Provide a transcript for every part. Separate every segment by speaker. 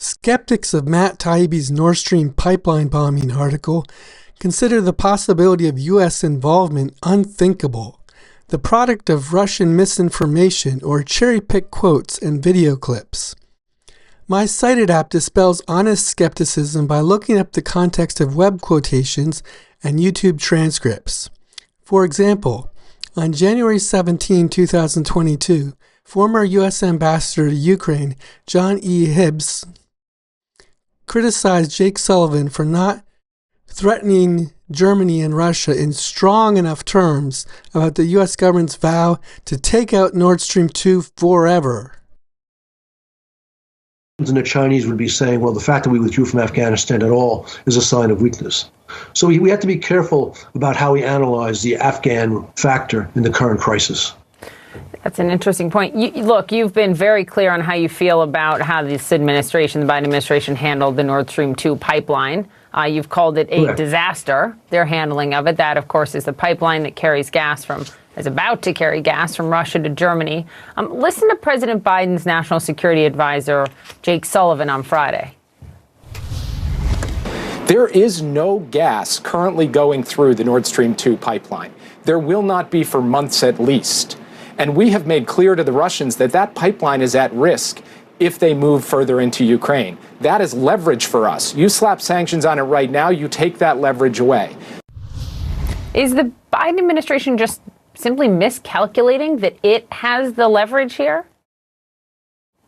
Speaker 1: Skeptics of Matt Taibbi's Nord Stream pipeline bombing article consider the possibility of U.S. involvement unthinkable, the product of Russian misinformation or cherry-picked quotes and video clips. My CiteIt App dispels honest skepticism by looking up the context of web quotations and YouTube transcripts. For example, on January 17, 2022, former U.S. Ambassador to Ukraine, John E. Hibbs, criticized Jake Sullivan for not threatening Germany and Russia in strong enough terms about the U.S. government's vow to take out Nord Stream 2 forever.
Speaker 2: And the Chinese would be saying, well, the fact that we withdrew from Afghanistan at all is a sign of weakness. So we have to be careful about how we analyze the Afghan factor in the current crisis.
Speaker 3: That's an interesting point. Look, you've been very clear on how you feel about how this administration, the Biden administration, handled the Nord Stream 2 pipeline. You've called it a disaster, their handling of it. That, of course, is the pipeline that is about to carry gas from Russia to Germany. Listen to President Biden's national security advisor, Jake Sullivan, on Friday.
Speaker 4: There is no gas currently going through the Nord Stream 2 pipeline. There will not be for months at least. And we have made clear to the Russians that that pipeline is at risk if they move further into Ukraine. That is leverage for us. You slap sanctions on it right now, you take that leverage away.
Speaker 3: Is the Biden administration just simply miscalculating that it has the leverage here?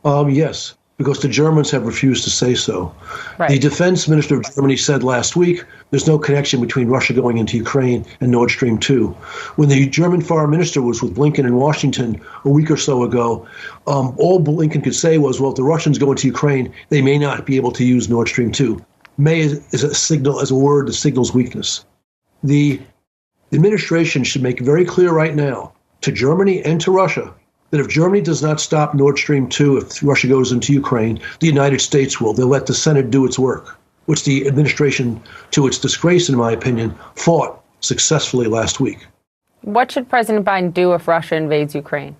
Speaker 2: Yes, because the Germans have refused to say so. Right. The defense minister of Germany said last week there's no connection between Russia going into Ukraine and Nord Stream 2. When the German foreign minister was with Blinken in Washington a week or so ago, all Blinken could say was, well, if the Russians go into Ukraine, they may not be able to use Nord Stream 2. May is a signal, as a word that signals weakness. The administration should make very clear right now to Germany and to Russia that if Germany does not stop Nord Stream 2, if Russia goes into Ukraine, the United States will. They'll let the Senate do its work, which the administration, to its disgrace, in my opinion, fought successfully last week.
Speaker 3: What should President Biden do if Russia invades Ukraine?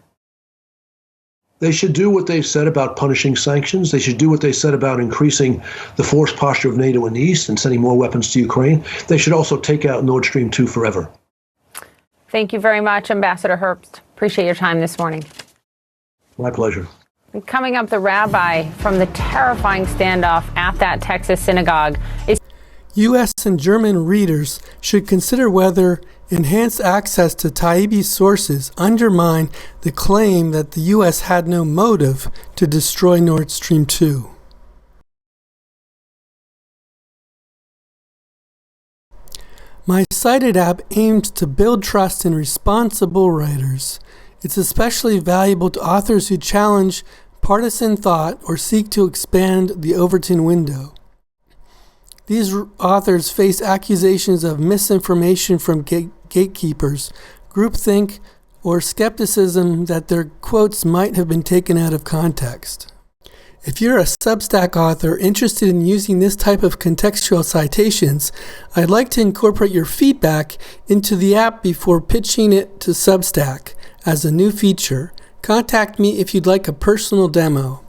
Speaker 2: They should do what they've said about punishing sanctions. They should do what they said about increasing the force posture of NATO in the East and sending more weapons to Ukraine. They should also take out Nord Stream 2 forever.
Speaker 3: Thank you very much, Ambassador Herbst. Appreciate your time this morning.
Speaker 2: My pleasure.
Speaker 3: And coming up, the rabbi from the terrifying standoff at that Texas synagogue is...
Speaker 1: U.S. and German readers should consider whether enhanced access to Taibbi sources undermine the claim that the U.S. had no motive to destroy Nord Stream 2. My CiteIt App aims to build trust in responsible writers. It's especially valuable to authors who challenge partisan thought or seek to expand the Overton window. These authors face accusations of misinformation from gatekeepers, groupthink, or skepticism that their quotes might have been taken out of context. If you're a Substack author interested in using this type of contextual citations, I'd like to incorporate your feedback into the app before pitching it to Substack as a new feature. Contact me if you'd like a personal demo.